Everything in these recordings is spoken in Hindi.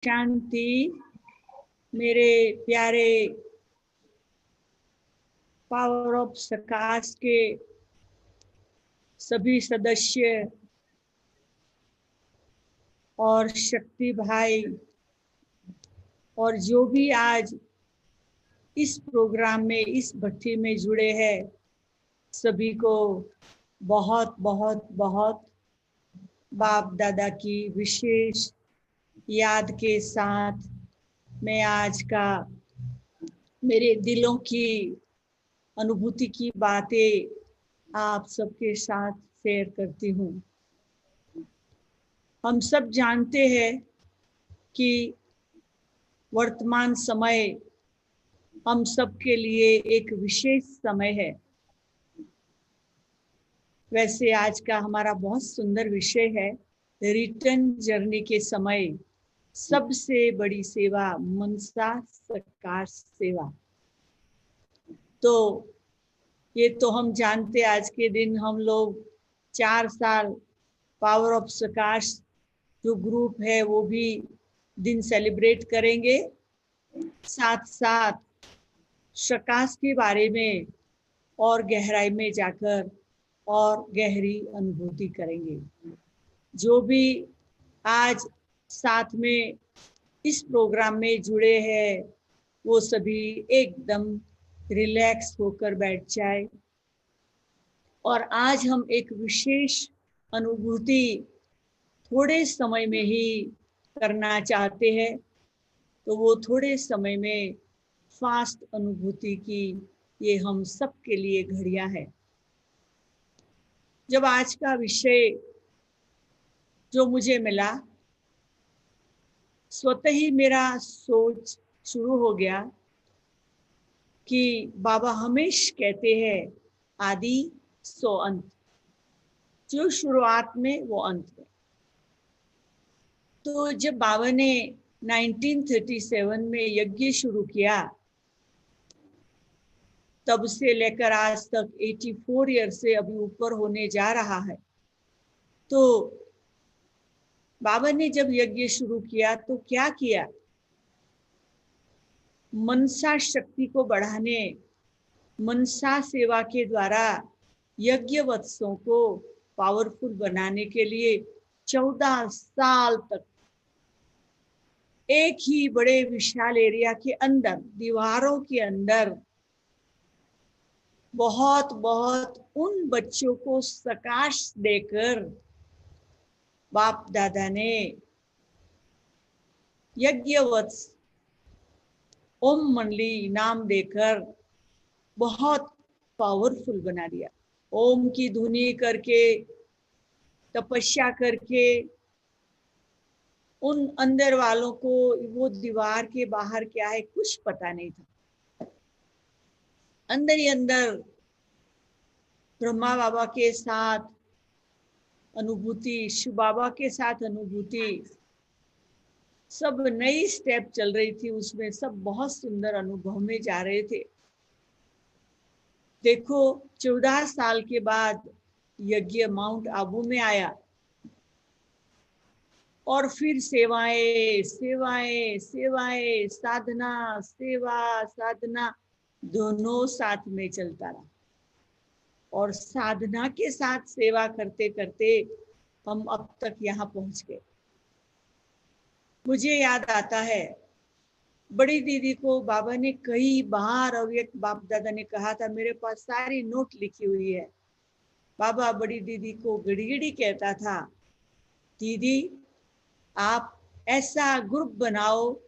शांति। मेरे प्यारे पावर ऑफ सकाश के सभी सदस्य और शक्ति भाई और जो भी आज इस प्रोग्राम में, इस भट्टी में जुड़े हैं, सभी को बहुत बहुत बहुत बाप दादा की विशेष याद के साथ मैं आज का मेरे दिलों की अनुभूति की बातें आप सबके साथ शेयर करती हूँ। हम सब जानते हैं कि वर्तमान समय हम सब के लिए एक विशेष समय है। वैसे आज का हमारा बहुत सुंदर विषय है रिटर्न जर्नी के समय सबसे बड़ी सेवा, मनसा सकाश सेवा। तो ये तो हम जानते, आज के दिन हम लोग 4 साल पावर ऑफ सकाश जो ग्रुप है वो भी दिन सेलिब्रेट करेंगे। साथ साथ सकाश के बारे में और गहराई में जाकर और गहरी अनुभूति करेंगे। जो भी आज साथ में इस प्रोग्राम में जुड़े हैं वो सभी एकदम रिलैक्स होकर बैठ जाए। और आज हम एक विशेष अनुभूति थोड़े समय में ही करना चाहते हैं। तो वो थोड़े समय में फास्ट अनुभूति की ये हम सब के लिए घड़ियां है। जब आज का विषय जो मुझे मिला, स्वतः ही मेरा सोच शुरू हो गया कि बाबा हमेशा कहते हैं आदि सो अंत, जो शुरुआत में वो अंत है। तो जब बाबा ने 1937 में यज्ञ शुरू किया, तब से लेकर आज तक 84 ईयर से अभी ऊपर होने जा रहा है। तो बाबा ने जब यज्ञ शुरू किया तो क्या किया? मनसा शक्ति को बढ़ाने, मनसा सेवा के द्वारा यज्ञ वत्सों को पावरफुल बनाने के लिए 14 साल तक एक ही बड़े विशाल एरिया के अंदर, दीवारों के अंदर बहुत बहुत उन बच्चों को सकाश देकर बाप दादा ने यज्ञवत्स ओम मंडली नाम देकर बहुत पावरफुल बना दिया। ओम की धुनी करके, तपस्या करके उन अंदर वालों को, वो दीवार के बाहर क्या है कुछ पता नहीं था। अंदर ही अंदर ब्रह्मा बाबा के साथ अनुभूति, शिव बाबा के साथ अनुभूति, सब नई स्टेप चल रही थी उसमें। सब बहुत सुंदर अनुभव में जा रहे थे। देखो 14 साल के बाद यज्ञ माउंट आबू में आया और फिर सेवाएं सेवाएं सेवाएं, साधना सेवा साधना दोनों साथ में चलता रहा। और साधना के साथ सेवा करते करते हम अब तक यहाँ पहुंच गए। मुझे याद आता है बड़ी दीदी को बाबा ने कई बार, अव्यक्त बाप दादा ने कहा था, मेरे पास सारी नोट लिखी हुई है। बाबा बड़ी दीदी को गिड़गिड़ी कहता था, दीदी आप ऐसा ग्रुप बनाओ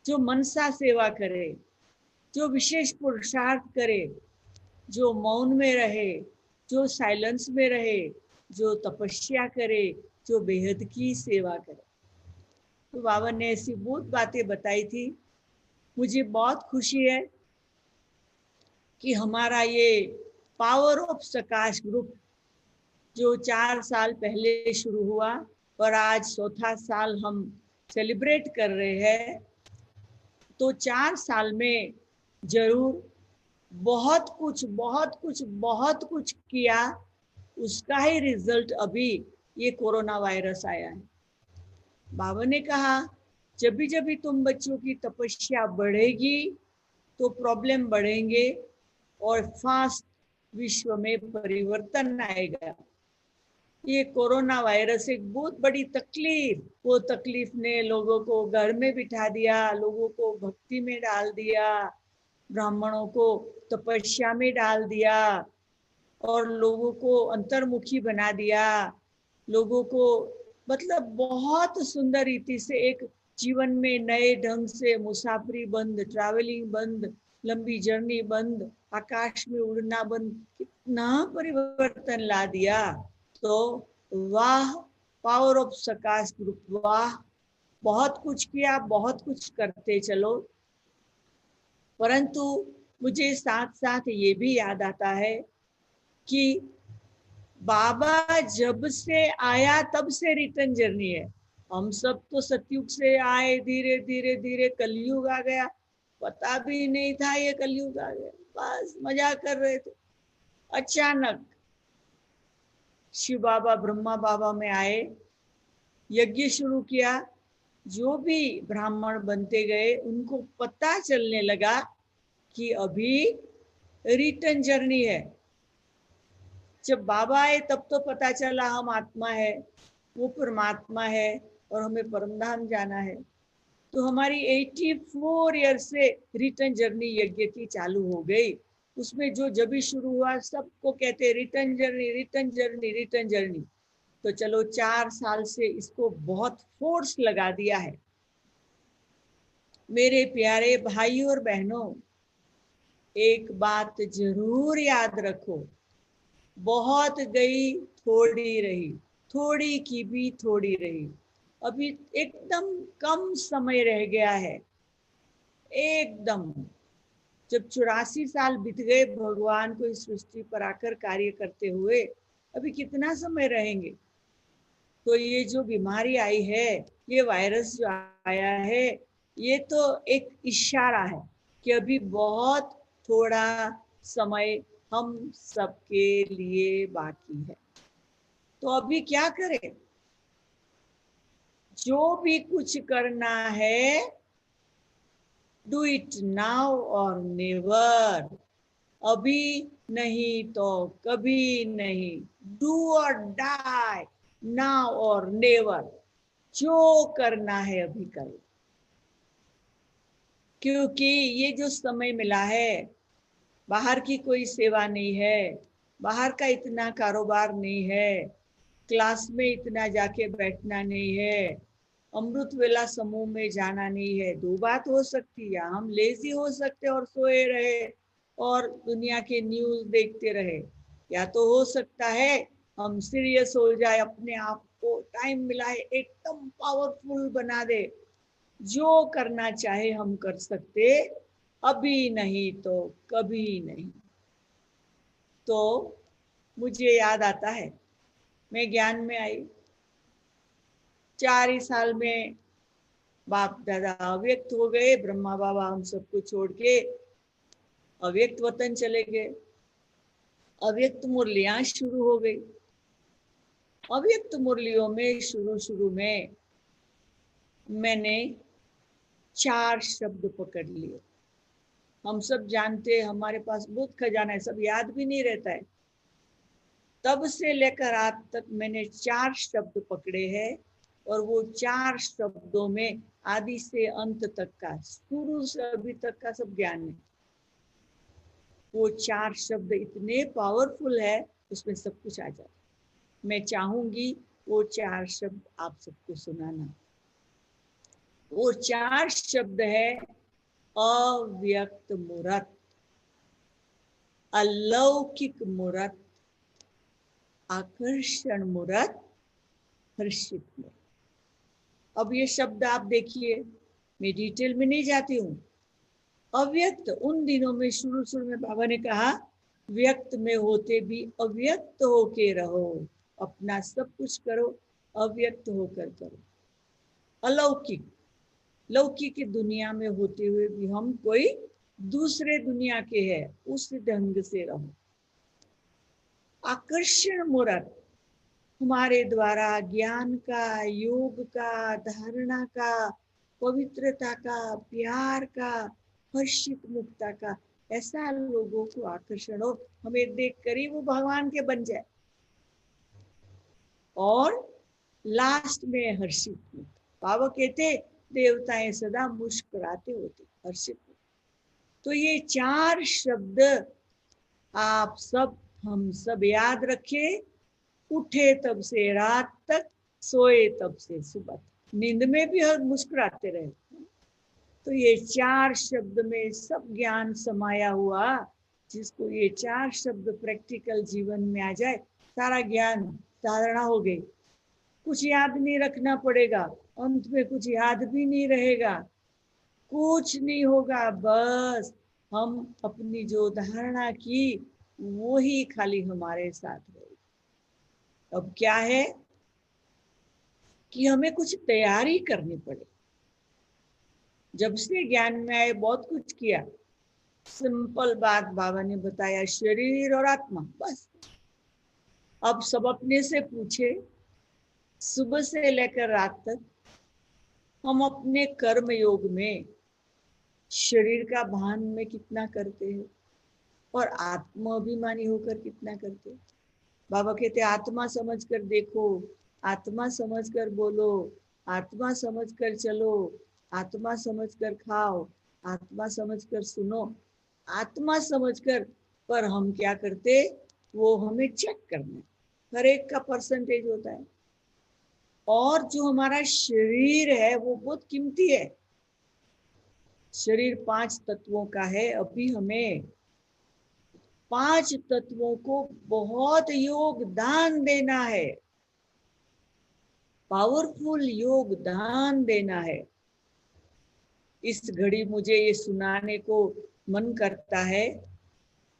जो मनसा सेवा करे, जो विशेष पुरुषार्थ करे, जो मौन में रहे, जो साइलेंस में रहे, जो तपस्या करे, जो बेहद की सेवा करे। तो बाबा ने ऐसी बहुत बातें बताई थी। मुझे बहुत खुशी है कि हमारा ये पावर ऑफ सकाश ग्रुप जो 4 साल पहले शुरू हुआ और आज 4था साल हम सेलिब्रेट कर रहे हैं, तो 4 साल में जरूर बहुत कुछ बहुत कुछ बहुत कुछ किया। उसका ही रिजल्ट अभी ये कोरोना वायरस आया है। बाबा ने कहा जब भी तुम बच्चों की तपस्या बढ़ेगी तो प्रॉब्लम बढ़ेंगे और फास्ट विश्व में परिवर्तन आएगा। ये कोरोना वायरस एक बहुत बड़ी तकलीफ, वो तकलीफ ने लोगों को घर में बिठा दिया, लोगों को भक्ति में डाल दिया, ब्राह्मणों को तपस्या में डाल दिया और लोगों को अंतर्मुखी बना दिया। लोगों को मतलब बहुत सुंदर रीति से एक जीवन में नए ढंग से मुसाफरी बंद, ट्रैवलिंग बंद, लंबी जर्नी बंद, आकाश में उड़ना बंद, कितना परिवर्तन ला दिया। तो वाह, पावर ऑफ सकाश ग्रुप, वाह, बहुत कुछ किया, बहुत कुछ करते चलो। परंतु मुझे साथ साथ ये भी याद आता है कि बाबा जब से आया तब से रिटर्न जर्नी है। हम सब तो सतयुग से आए, धीरे धीरे धीरे कलयुग आ गया, पता भी नहीं था ये कलयुग आ गया, बस मजा कर रहे थे। अचानक शिव बाबा ब्रह्मा बाबा में आए, यज्ञ शुरू किया, जो भी ब्राह्मण बनते गए उनको पता चलने लगा कि अभी रिटर्न जर्नी है। जब बाबा आए तब तो पता चला हम आत्मा है, वो परमात्मा है और हमें परमधाम जाना है। तो हमारी 84 ईयर से रिटर्न जर्नी यज्ञ की चालू हो गई। उसमें जो जब भी शुरू हुआ सबको कहते return journey, return journey, return journey. तो चलो 4 साल से इसको बहुत फोर्स लगा दिया है। मेरे प्यारे भाइयों और बहनों, एक बात जरूर याद रखो, बहुत गई थोड़ी रही, थोड़ी की भी थोड़ी रही। अभी एकदम कम समय रह गया है, एकदम। जब 84 साल बीत गए भगवान को इस सृष्टि पर आकर कार्य करते हुए, अभी कितना समय रहेंगे। तो ये जो बीमारी आई है, ये वायरस जो आया है, ये तो एक इशारा है कि अभी बहुत थोड़ा समय हम सबके लिए बाकी है। तो अभी क्या करें? जो भी कुछ करना है, डू इट नाउ और नेवर। अभी नहीं तो कभी नहीं, डू और डाई, नाउ और नेवर। जो करना है अभी करो, क्योंकि ये जो समय मिला है, बाहर की कोई सेवा नहीं है, बाहर का इतना कारोबार नहीं है, क्लास में इतना जाके बैठना नहीं है, अमृत वेला समूह में जाना नहीं है। दो बात हो सकती है, हम लेजी हो सकते और सोए रहे और दुनिया के न्यूज देखते रहे, या तो हो सकता है हम सीरियस हो जाए, अपने आप को टाइम मिला है एकदम पावरफुल बना दे, जो करना चाहे हम कर सकते, अभी नहीं तो कभी नहीं। तो मुझे याद आता है, मैं ज्ञान में आई, 4 ही साल में बाप दादा अव्यक्त हो गए, ब्रह्मा बाबा हम सबको छोड़ के अव्यक्त वतन चले गए। अव्यक्त मुरलियां शुरू हो गई। अव्यक्त मुरलियों में शुरू में मैंने 4 शब्द पकड़ लिए। हम सब जानते हैं, हमारे पास बहुत खजाना है, सब याद भी नहीं रहता है। तब से लेकर आज तक मैंने 4 शब्द पकड़े हैं और वो 4 शब्दों में आदि से अंत तक का, शुरू से अभी तक का सब ज्ञान है। वो 4 शब्द इतने पावरफुल है, उसमें सब कुछ आ जाता। मैं चाहूंगी वो 4 शब्द आप सबको सुनाना। वो 4 शब्द है अव्यक्त मूर्त, अलौकिक मूर्त, आकर्षण मूर्त, हर्षित मूर्त। अब ये शब्द आप देखिए, मैं डिटेल में नहीं जाती हूँ। अव्यक्त, उन दिनों में शुरू में बाबा ने कहा, व्यक्त में होते भी अव्यक्त होके रहो, अपना सब कुछ करो, अव्यक्त होकर करो। अलौकिक, लौकिक की दुनिया में होते हुए भी हम कोई दूसरे दुनिया के हैं, उस ढंग से रहो। आकर्षण मूर्त, हमारे द्वारा ज्ञान का, योग का, धारणा का पवित्रता का, प्यार का, हर्षित मुक्ता का, ऐसा लोगों को आकर्षण हो, हमें देख कर ही वो भगवान के बन जाए। और लास्ट में हर्षित मुक्त। बाबा कहते देवताएं सदा मुस्कुराते होते, हर्षित मुक्त। तो ये 4 शब्द आप सब, हम सब याद रखें। उठे तब से रात तक, सोए तब से सुबह तक, नींद में भी हम मुस्कुराते रहे। तो ये 4 शब्द में सब ज्ञान समाया हुआ। जिसको ये 4 शब्द प्रैक्टिकल जीवन में आ जाए, सारा ज्ञान धारणा हो गई। कुछ याद नहीं रखना पड़ेगा, अंत में कुछ याद भी नहीं रहेगा, कुछ नहीं होगा। बस हम अपनी जो धारणा की वो ही खाली हमारे साथ रहेगी। अब क्या है कि हमें कुछ तैयारी करनी पड़े। जब से ज्ञान में आए बहुत कुछ किया, सिंपल बात बाबा ने बताया, शरीर और आत्मा, बस। अब सब अपने से पूछे, सुबह से लेकर रात तक हम अपने कर्म योग में शरीर का भान में कितना करते हैं और आत्माभिमानी होकर कितना करते हैं। बाबा कहते आत्मा समझ कर देखो, आत्मा समझ कर बोलो, आत्मा समझ कर चलो, आत्मा समझ कर खाओ, आत्मा समझ कर सुनो, आत्मा समझ कर। पर हम क्या करते, वो हमें चेक करना है, हर एक का परसेंटेज होता है। और जो हमारा शरीर है वो बहुत कीमती है। शरीर 5 तत्वों का है। अभी हमें 5 तत्वों को बहुत योगदान देना है, पावरफुल योगदान देना है। इस घड़ी मुझे ये सुनाने को मन करता है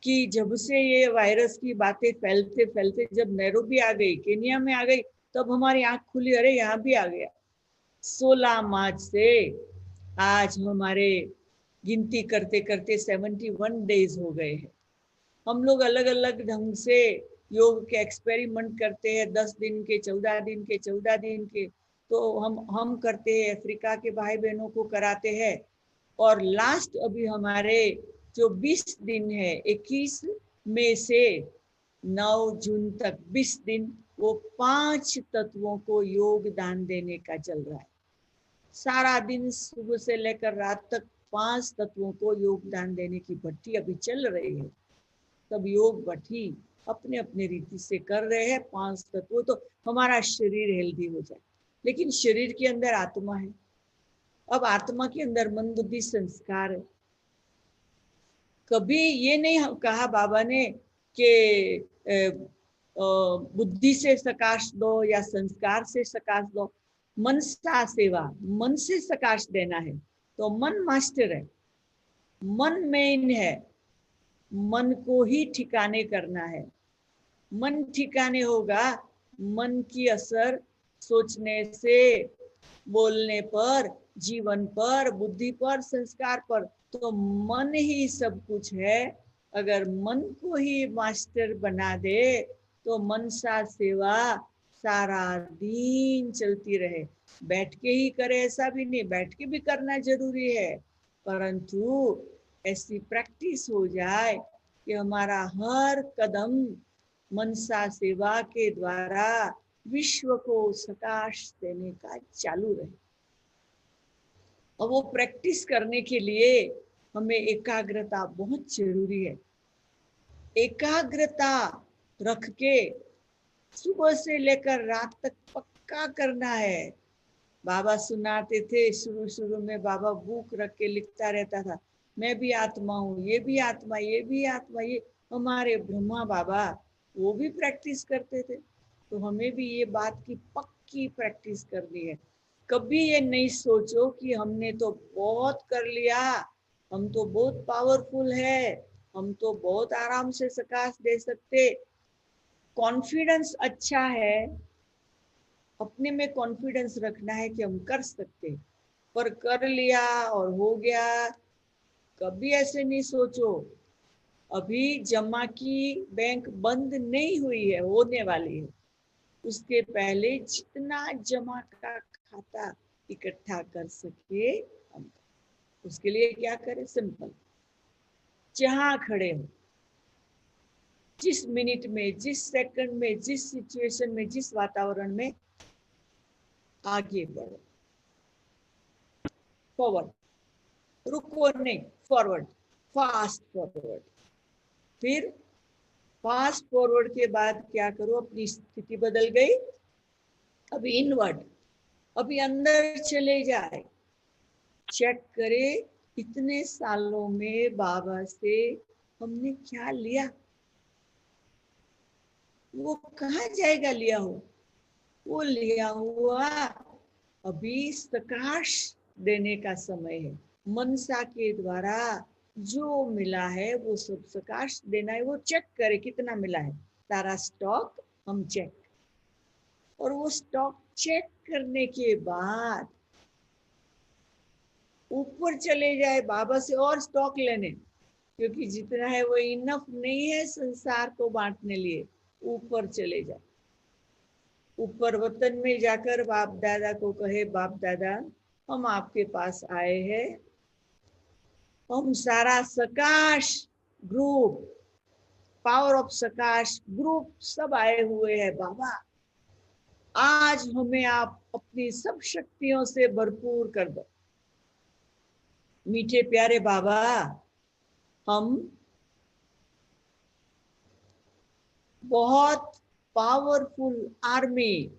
कि जब से ये वायरस की बातें फैलते फैलते जब नैरोबी आ गई, केनिया में आ गई, तब हमारी आंख खुली, अरे यहाँ भी आ गया। 16 मार्च से आज हमारे गिनती करते करते 71 डेज हो गए हैं। हम लोग अलग अलग ढंग से योग के एक्सपेरिमेंट करते हैं, 10 दिन के, 14 दिन के, 14 दिन के। तो हम करते हैं, अफ्रीका के भाई बहनों को कराते हैं। और लास्ट अभी हमारे जो 20 दिन है, 21 मई से 9 जून तक 20 दिन, वो 5 तत्वों को योगदान देने का चल रहा है। सारा दिन सुबह से लेकर रात तक 5 तत्वों को योगदान देने की भट्टी अभी चल रही है। सब योग भट्टी अपने अपने रीति से कर रहे हैं। 5 तत्व तो हमारा शरीर हेल्दी हो जाए। लेकिन शरीर के अंदर आत्मा है। अब आत्मा के अंदर मन बुद्धि संस्कार है। कभी ये नहीं कहा बाबा ने कि बुद्धि से सकाश दो या संस्कार से सकाश दो। मन सा सेवा, मन से सकाश देना है। तो मन मास्टर है, मन मेन है, मन को ही ठिकाने करना है। मन ठिकाने होगा, मन की असर सोचने से, बोलने पर, जीवन पर, बुद्धि पर, संस्कार पर। तो मन ही सब कुछ है। अगर मन को ही मास्टर बना दे तो मनसा सेवा सारा दिन चलती रहे। बैठ के ही करे ऐसा भी नहीं, बैठ के भी करना जरूरी है, परंतु ऐसी प्रैक्टिस हो जाए कि हमारा हर कदम मनसा सेवा के द्वारा विश्व को सकाश देने का चालू रहे। और वो प्रैक्टिस करने के लिए हमें एकाग्रता बहुत जरूरी है। एकाग्रता रख के सुबह से लेकर रात तक पक्का करना है। बाबा सुनाते थे, शुरू शुरू में बाबा बुक रख के लिखता रहता था, मैं भी आत्मा हूँ, ये भी आत्मा, ये भी आत्मा। ये हमारे ब्रह्मा बाबा वो भी प्रैक्टिस करते थे। तो हमें भी ये बात की पक्की प्रैक्टिस करनी है। कभी ये नहीं सोचो कि हमने तो बहुत कर लिया, हम तो बहुत पावरफुल है, हम तो बहुत आराम से सकाश दे सकते। कॉन्फिडेंस अच्छा है, अपने में कॉन्फिडेंस रखना है कि हम कर सकते, पर कर लिया और हो गया, कभी ऐसे नहीं सोचो। अभी जमा की बैंक बंद नहीं हुई है, होने वाली है। उसके पहले जितना जमा का खाता इकट्ठा कर सके हम। उसके लिए क्या करें? सिंपल, जहां खड़े हो, जिस मिनट में, जिस सेकंड में, जिस सिचुएशन में, जिस वातावरण में, आगे बढ़ो, फॉरवर्ड, रुको नहीं, फॉरवर्ड, फास्ट फॉरवर्ड। फिर फास्ट फॉरवर्ड के बाद क्या करो? अपनी स्थिति बदल गई, अभी इनवर्ड, अभी अंदर चले जाए, चेक करे इतने सालों में बाबा से हमने क्या लिया, वो कहाँ जाएगा लिया हो? वो लिया हुआ अभी प्रकाश देने का समय है। मनसा के द्वारा जो मिला है वो सब प्रकाश देना है। वो चेक करे कितना मिला है, सारा स्टॉक हम चेक, और वो स्टॉक चेक करने के बाद ऊपर चले जाए बाबा से और स्टॉक लेने, क्योंकि जितना है वो इनफ नहीं है संसार को बांटने लिए। ऊपर चले जाए, ऊपर वतन में जाकर बाप दादा को कहे, बाप दादा हम आपके पास आए हैं, हम सारा Sakash group, power of Sakash group सब आए हुए हैं बाबा, आज हमें आप अपनी सब शक्तियों से भरपूर कर दो। मीठे प्यारे बाबा, हम बहुत पावरफुल आर्मी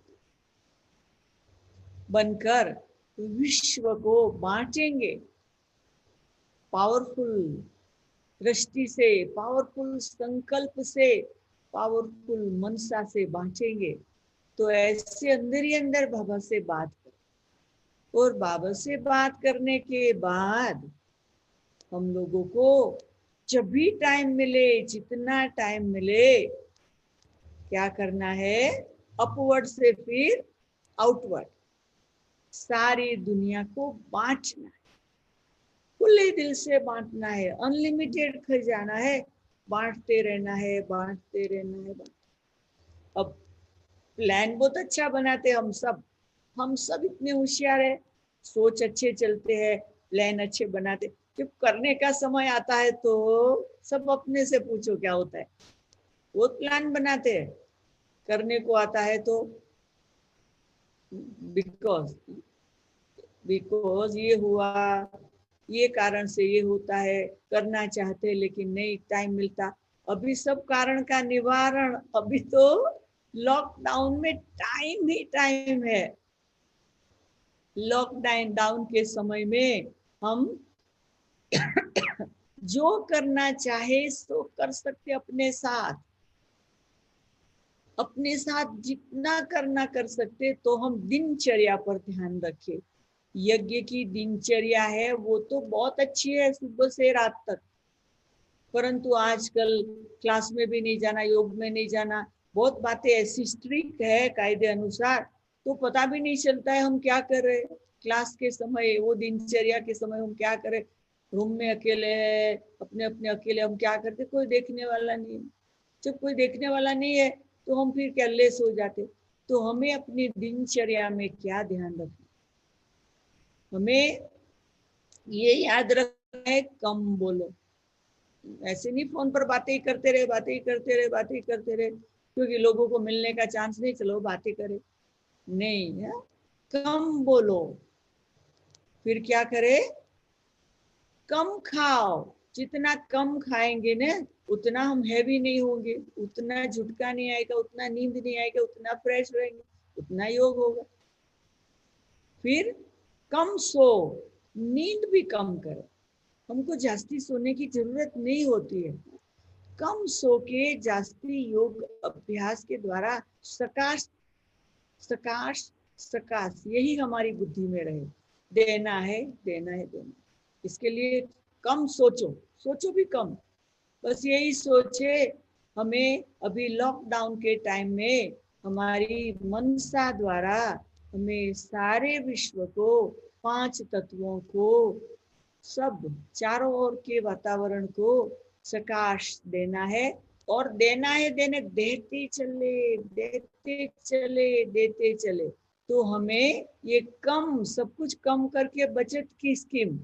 बनकर विश्व को बांटेंगे, पावरफुल दृष्टि से, पावरफुल संकल्प से, पावरफुल मनसा से बांटेंगे। तो ऐसे अंदर ही अंदर बाबा से बात करो, और बाबा से बात करने के बाद हम लोगों को जब भी टाइम मिले, जितना टाइम मिले, क्या करना है? अपवर्ड से फिर आउटवर्ड सारी दुनिया को बांटना है, खुले दिल से बांटना है, अनलिमिटेड खजाना है, बांटते रहना है, बांटते रहना है। अब प्लान बहुत अच्छा बनाते हम सब इतने होशियार है, सोच अच्छे चलते हैं, प्लान अच्छे बनाते, जब करने का समय आता है तो सब अपने से पूछो क्या होता है। वो प्लान बनाते हैं, करने को आता है तो बिकॉज बिकॉज ये हुआ, ये कारण से ये होता है, करना चाहते लेकिन नहीं टाइम मिलता। अभी सब कारण का निवारण, अभी तो लॉकडाउन में टाइम ही टाइम है। लॉकडाउन के समय में हम जो करना चाहे सो कर सकते, अपने साथ जितना करना कर सकते। तो हम दिनचर्या पर ध्यान रखें। यज्ञ की दिनचर्या है वो तो बहुत अच्छी है, सुबह से रात तक, परंतु आजकल क्लास में भी नहीं जाना, योग में नहीं जाना, बहुत बातें ऐसी स्ट्रिक्ट है कायदे अनुसार, तो पता भी नहीं चलता है हम क्या कर रहे हैं। क्लास के समय, वो दिनचर्या के समय हम क्या करें, रूम में अकेले है, अपने अपने अकेले हम क्या करते, कोई देखने वाला नहीं है। जब कोई देखने वाला नहीं है तो हम फिर क्या लेस हो जाते। तो हमें अपनी दिनचर्या में क्या ध्यान रखना, हमें ये याद रखना है, कम बोलो। ऐसे नहीं फोन पर बातें ही करते रहे, बातें ही करते रहे, बातें ही करते रहे, क्योंकि लोगों को मिलने का चांस नहीं, चलो बातें करें, नहीं है। कम बोलो। फिर क्या करे? कम खाओ। जितना कम खाएंगे ना, उतना हम हैवी नहीं होंगे, उतना झुटका नहीं आएगा, उतना नींद नहीं आएगा, उतना फ्रेश रहेंगे, उतना योग होगा। फिर कम सो, नींद भी कम करो। हमको जास्ती सोने की जरूरत नहीं होती है, कम सो के जास्ती योग अभ्यास के द्वारा सकाश सकाश सकाश यही हमारी बुद्धि में रहे, देना है देना है देना। इसके लिए कम सोचो, सोचो भी कम, बस यही सोचे। हमें अभी लॉकडाउन के टाइम में हमारी मनसा द्वारा हमें सारे विश्व को, 5 तत्वों को, सब चारों ओर के वातावरण को सकाश देना है, और देना है, देने देते चले, देते चले, देते चले। तो हमें ये कम, सब कुछ कम करके बचत की स्कीम,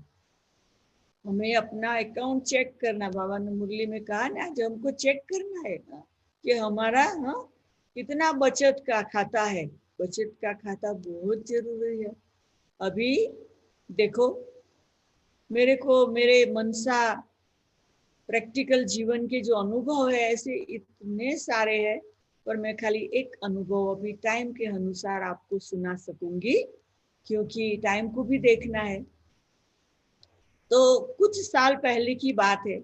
हमें अपना अकाउंट चेक करना, बाबा ने मुरली में कहा ना, जो हमको चेक करना है कि हमारा कितना बचत का खाता है। बचत का खाता बहुत जरूरी है। अभी देखो, मेरे को मेरे मनसा प्रैक्टिकल जीवन के जो अनुभव है ऐसे इतने सारे हैं, पर मैं खाली एक अनुभव अभी टाइम के अनुसार आपको सुना सकूंगी, क्योंकि टाइम को भी देखना है। तो कुछ साल पहले की बात है,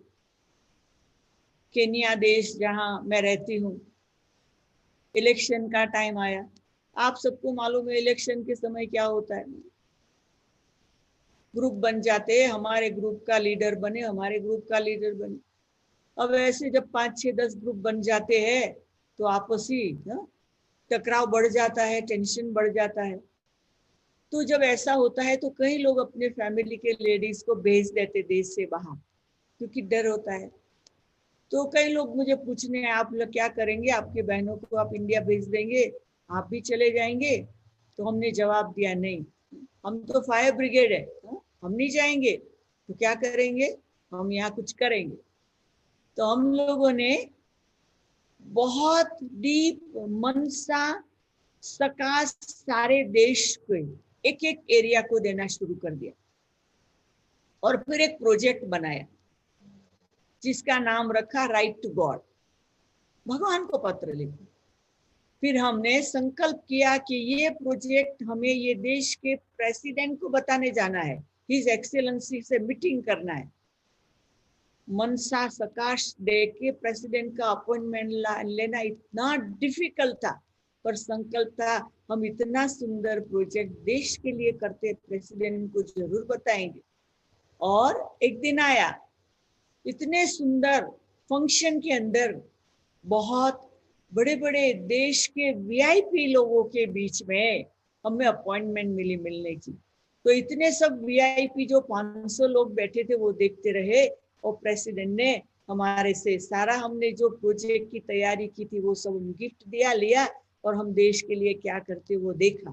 केनिया देश जहां मैं रहती हूँ, इलेक्शन का टाइम आया। आप सबको मालूम है इलेक्शन के समय क्या होता है, ग्रुप बन जाते हैं, हमारे ग्रुप का लीडर बने, हमारे ग्रुप का लीडर बने। अब ऐसे जब 5 6 10 ग्रुप बन जाते हैं तो आपसी टकराव बढ़ जाता है, टेंशन बढ़ जाता है। तो जब ऐसा होता है तो कई लोग अपने फैमिली के लेडीज को भेज देते देश से बाहर, क्योंकि डर होता है। तो कई लोग मुझे पूछने हैं, आप लोग क्या करेंगे, आपके बहनों को आप इंडिया भेज देंगे, आप भी चले जाएंगे? तो हमने जवाब दिया, नहीं, हम तो फायर ब्रिगेड है, हम नहीं जाएंगे। तो क्या करेंगे, हम यहाँ कुछ करेंगे। तो हम लोगों ने बहुत डीप मनसा सकाश सारे देश को एक एक एरिया को देना शुरू कर दिया, और फिर एक प्रोजेक्ट बनाया जिसका नाम रखा राइट टू गॉड, भगवान को पत्र लिखो। फिर हमने संकल्प किया कि ये प्रोजेक्ट हमें ये देश के प्रेसिडेंट को बताने जाना है, हिज एक्सेलेंसी से मीटिंग करना है। मनसा सकाश डे के प्रेसिडेंट का अपॉइंटमेंट लेना इतना डिफिकल्ट था, पर संकल्प था हम इतना सुंदर प्रोजेक्ट देश के लिए करते, प्रेसिडेंट को जरूर बताएंगे। और एक दिन आया, इतने सुंदर फंक्शन के अंदर बहुत बड़े बड़े देश के वीआईपी लोगों के बीच में हमें अपॉइंटमेंट मिली मिलने की। तो इतने सब वीआईपी जो 500 लोग बैठे थे वो देखते रहे, और प्रेसिडेंट ने हमारे से सारा हमने जो प्रोजेक्ट की तैयारी की थी वो सब गिफ्ट दिया, लिया, और हम देश के लिए क्या करते वो देखा।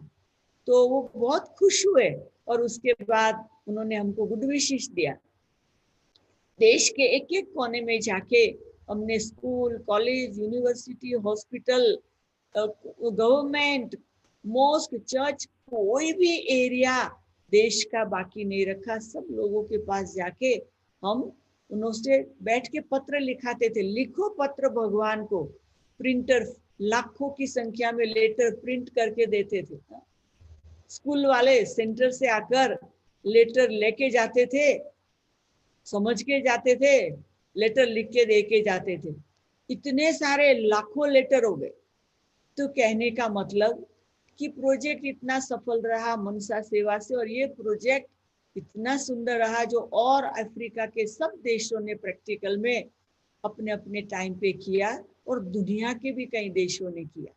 तो वो बहुत खुश हुए, और उसके बाद उन्होंने हमको गुड विशेष दिया। देश के एक एक कोने में जाके हमने school, college, university, hospital, government, mosque, church, कोई भी एरिया देश का बाकी नहीं रखा। सब लोगों के पास जाके हम उनसे बैठ के पत्र लिखाते थे, लिखो पत्र भगवान को। प्रिंटर लाखों की संख्या में लेटर प्रिंट करके देते थे। स्कूल वाले सेंटर से आकर लेटर लेके जाते थे, समझ के जाते थे, लेटर लिख के दे के जाते थे। इतने सारे लाखों लेटर हो गए। तो कहने का मतलब कि प्रोजेक्ट इतना सफल रहा मनसा सेवा से, और ये प्रोजेक्ट इतना सुंदर रहा जो और अफ्रीका के सब देशों ने प्रैक्टिकल में अपने अपने टाइम पे किया, और दुनिया के भी कई देशों ने किया।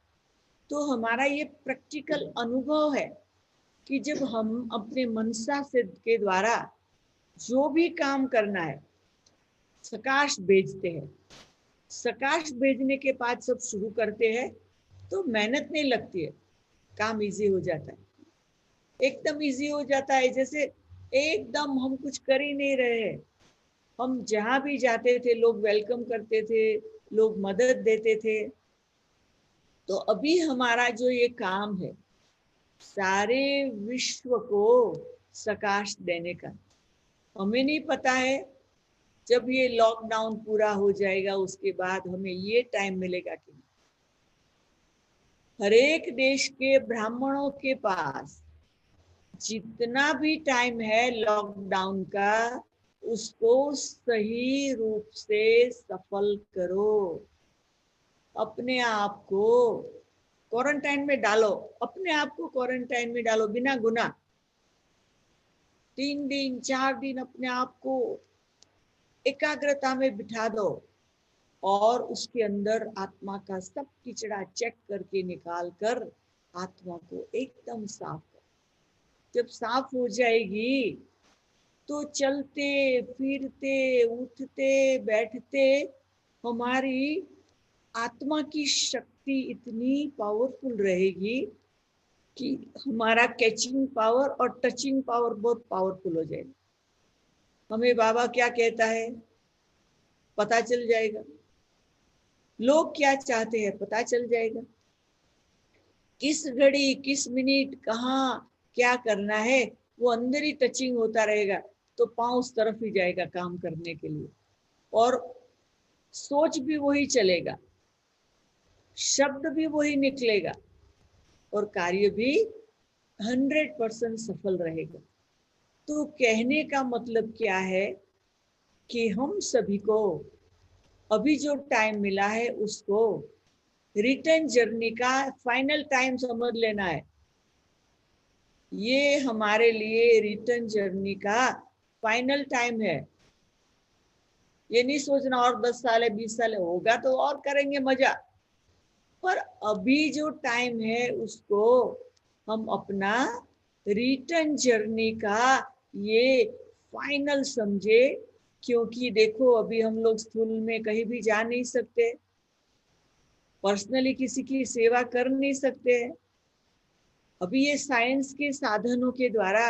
तो हमारा ये प्रैक्टिकल अनुभव है कि जब हम अपने मनसा से के द्वारा जो भी काम करना है सकाश भेजते हैं, सकाश भेजने के बाद सब शुरू करते हैं तो मेहनत नहीं लगती है, काम इजी हो जाता है, एकदम इजी हो जाता है। जैसे एकदम हम कुछ कर ही नहीं रहे हैं। हम जहां भी जाते थे लोग वेलकम करते थे, लोग मदद देते थे। तो अभी हमारा जो ये काम है सारे विश्व को सकाश देने का, हमें नहीं पता है जब ये लॉकडाउन पूरा हो जाएगा उसके बाद हमें ये टाइम मिलेगा कि नहीं। हर एक देश के ब्राह्मणों के पास जितना भी टाइम है लॉकडाउन का, उसको सही रूप से सफल करो। अपने आप को क्वारंटाइन में डालो, अपने आप को क्वारंटाइन में डालो बिना गुनाह। 3 दिन 4 दिन अपने आप को एकाग्रता में बिठा दो, और उसके अंदर आत्मा का सब कीचड़ा चेक करके निकाल कर आत्मा को एकदम साफ कर। जब साफ हो जाएगी तो चलते फिरते उठते बैठते हमारी आत्मा की शक्ति इतनी पावरफुल रहेगी कि हमारा कैचिंग पावर और टचिंग पावर बहुत पावरफुल हो जाएगा। हमें बाबा क्या कहता है पता चल जाएगा, लोग क्या चाहते हैं पता चल जाएगा, किस घड़ी किस मिनट कहाँ क्या करना है वो अंदर ही टचिंग होता रहेगा। तो पांव उस तरफ ही जाएगा काम करने के लिए, और सोच भी वही चलेगा, शब्द भी वही निकलेगा, और कार्य भी 100% सफल रहेगा। तो कहने का मतलब क्या है कि हम सभी को अभी जो टाइम मिला है उसको रिटर्न जर्नी का फाइनल टाइम समझ लेना है। ये हमारे लिए रिटर्न जर्नी का फाइनल टाइम है। ये नहीं सोचना और 10 साल है 20 साल है, होगा तो और करेंगे मजा, पर अभी जो टाइम है उसको हम अपना रिटर्न जर्नी का ये फाइनल समझे। क्योंकि देखो अभी हम लोग स्थूल में कहीं भी जा नहीं सकते, पर्सनली किसी की सेवा कर नहीं सकते। अभी ये साइंस के साधनों के द्वारा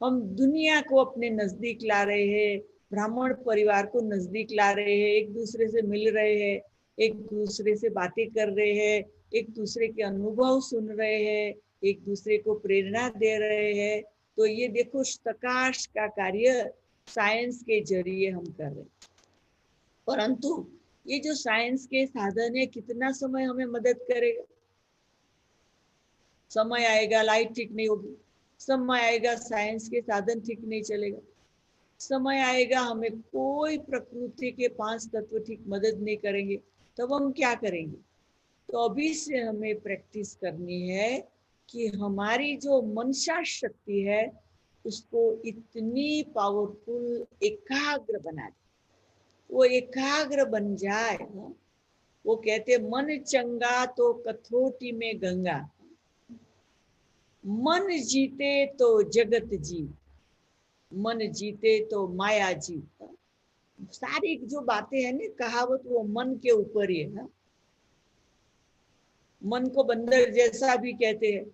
हम दुनिया को अपने नजदीक ला रहे हैं, ब्राह्मण परिवार को नजदीक ला रहे हैं, एक दूसरे से मिल रहे हैं, एक दूसरे से बातें कर रहे हैं, एक दूसरे के अनुभव सुन रहे हैं, एक दूसरे को प्रेरणा दे रहे हैं। तो ये देखो प्रकाश का कार्य साइंस के जरिए हम कर रहे हैं। परंतु ये जो साइंस के साधन है कितना समय हमें मदद करेगा? समय आएगा लाइट ठीक नहीं होगी, समय आएगा साइंस के साधन ठीक नहीं चलेगा, समय आएगा हमें कोई प्रकृति के 5 तत्व ठीक मदद नहीं करेंगे, तब हम क्या करेंगे? तो अभी से हमें प्रैक्टिस करनी है कि हमारी जो मनसा शक्ति है उसको इतनी पावरफुल एकाग्र बना दे, वो एकाग्र बन जाए। वो कहते मन चंगा तो कथोटी में गंगा, मन जीते तो जगत जी, मन जीते तो माया जी। सारी जो बातें हैं ना कहावत वो मन के ऊपर ही है ना। मन को बंदर जैसा भी कहते हैं।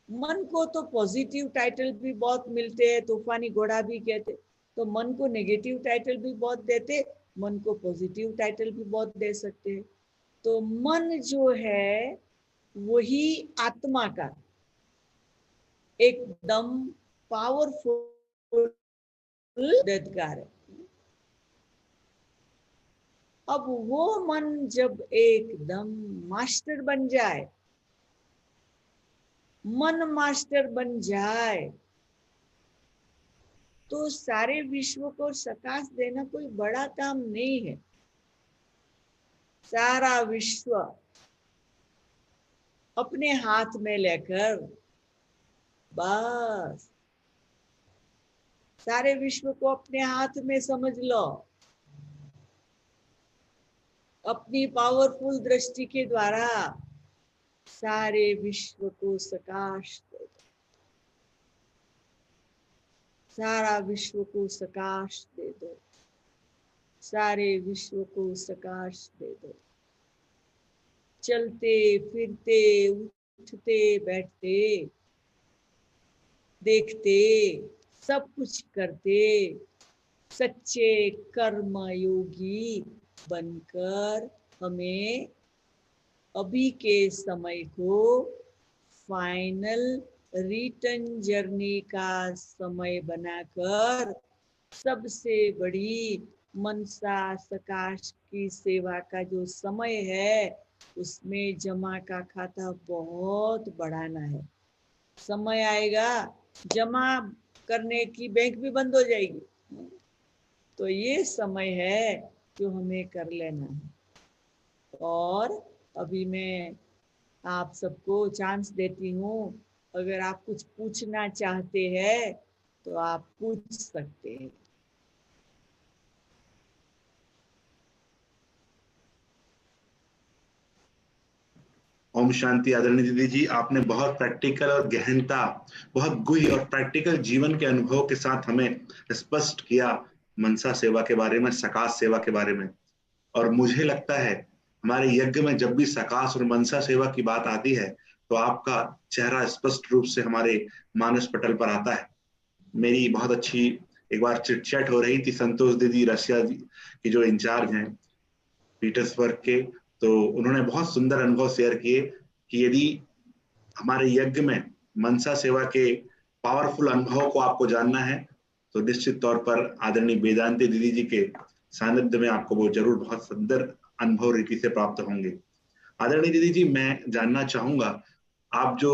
मन को तो पॉजिटिव टाइटल भी बहुत मिलते हैं, तूफानी घोड़ा भी कहते, तो मन को नेगेटिव टाइटल भी बहुत देते, मन को पॉजिटिव टाइटल भी बहुत दे सकते हैं। तो मन जो है वही आत्मा का एकदम पावरफुल मददगार है। अब वो मन जब एकदम मास्टर बन जाए, मन मास्टर बन जाए, तो सारे विश्व को प्रकाश देना कोई बड़ा काम नहीं है। सारा विश्व अपने हाथ में लेकर बस सारे विश्व को अपने हाथ में समझ लो, अपनी पावरफुल दृष्टि के द्वारा सारे विश्व को प्रकाश दे दो, सारा विश्व को प्रकाश दे दो, सारे विश्व को प्रकाश दे दो। चलते फिरते उठते बैठते देखते सब कुछ करते सच्चे कर्म योगी बनकर हमें अभी के समय को फाइनल रिटर्न जर्नी का समय बनाकर सबसे बड़ी मनसा सकाश की सेवा का जो समय है उसमें जमा का खाता बहुत बढ़ाना है। समय आएगा जमा करने की बैंक भी बंद हो जाएगी, तो ये समय है जो हमें कर लेना है। और अभी मैं आप सबको चांस देती हूँ, अगर आप कुछ पूछना चाहते हैं तो आप पूछ सकते हैं। ओम शांति। आदरणीय दीदी जी, आपने बहुत प्रैक्टिकल और गहनता, बहुत गुही और प्रैक्टिकल जीवन के अनुभव के साथ हमें स्पष्ट किया मनसा सेवा के बारे में, सकाश सेवा के बारे में। और मुझे लगता है हमारे यज्ञ में जब भी सकाश और मनसा सेवा की बात आती है तो आपका चेहरा स्पष्ट रूप से हमारे मानस पटल पर आता है। मेरी बहुत अच्छी एक बार चिट चैट हो रही थी संतोष दीदी, रशिया की जो इंचार्ज हैं पीटर्सबर्ग के, तो उन्होंने बहुत सुंदर अनुभव शेयर किए कि यदि हमारे यज्ञ में मनसा सेवा के पावरफुल अनुभव को आपको जानना है तो निश्चित तौर पर आदरणीय वेदांती दीदी जी के सानिध्य में आपको वो जरूर बहुत सुंदर अनुभव रीति से प्राप्त होंगे। आदरणीय दीदी जी, मैं जानना चाहूंगा, आप जो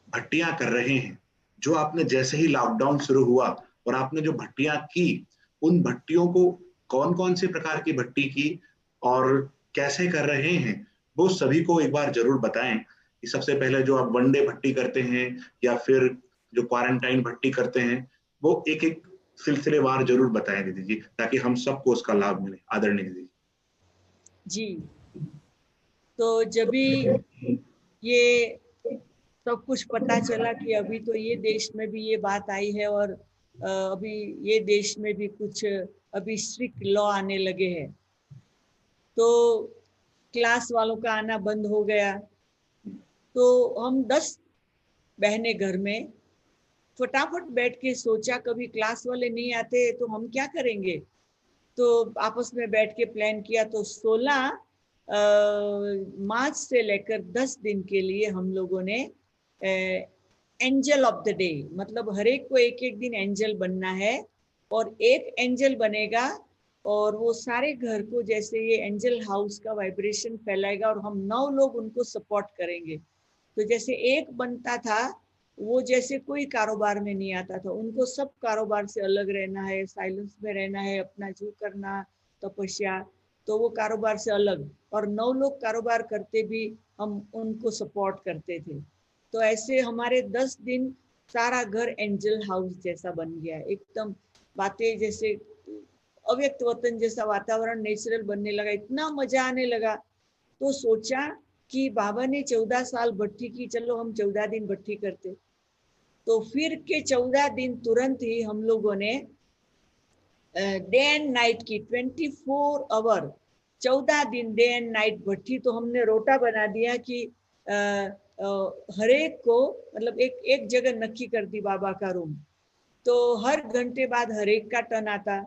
भट्टियां कर रहे हैं, जो आपने जैसे ही लॉकडाउन शुरू हुआ और आपने जो भट्टियां की, उन भट्टियों को कौन कौन से प्रकार की भट्टी की और कैसे कर रहे हैं, वो सभी को एक बार जरूर बताएं। कि सबसे पहले जो आप वन डे भट्टी करते हैं या फिर जो क्वारंटाइन भट्टी करते हैं, वो एक एक सिलसिलेवार जरूर बताएं दीदी जी, ताकि हम सबको उसका लाभ मिले। आदरणीय दीदी जी, तो जब भी ये सब कुछ पता चला कि अभी तो ये देश में भी ये बात आई है और अभी ये देश में भी कुछ अभी स्ट्रिक्ट लॉ आने लगे हैं, तो क्लास वालों का आना बंद हो गया। तो हम 10 बहनें घर में फटाफट बैठ के सोचा, कभी क्लास वाले नहीं आते तो हम क्या करेंगे। तो आपस में बैठ के प्लान किया, तो 16 मार्च से लेकर 10 दिन के लिए हम लोगों ने एंजल ऑफ द डे, मतलब हर एक को एक एक दिन एंजल बनना है और एक एंजल बनेगा और वो सारे घर को जैसे ये एंजल हाउस का वाइब्रेशन फैलाएगा और हम 9 लोग उनको सपोर्ट करेंगे। तो जैसे एक बनता था, वो जैसे कोई कारोबार में नहीं आता था, उनको सब कारोबार से अलग रहना है, साइलेंस में रहना है, अपना जो करना तपस्या, तो वो कारोबार से अलग। और 9 लोग कारोबार करते भी हम उनको सपोर्ट करते थे। तो ऐसे हमारे 10 दिन सारा घर एंजल हाउस जैसा बन गया, एकदम बातें जैसे अव्यक्त वतन जैसा वातावरण नेचुरल बनने लगा, इतना मजा आने लगा। तो सोचा कि बाबा ने 14 साल भट्टी की, चलो हम 14 दिन भट्टी करते। तो फिर के 14 दिन तुरंत ही हम लोगों ने डे एंड नाइट की 24 आवर 14 दिन डे एंड नाइट भट्टी। तो हमने रोटा बना दिया कि हर एक को, मतलब एक एक जगह नक्की कर दी बाबा का रूम, तो हर घंटे बाद हर एक का टर्न आता।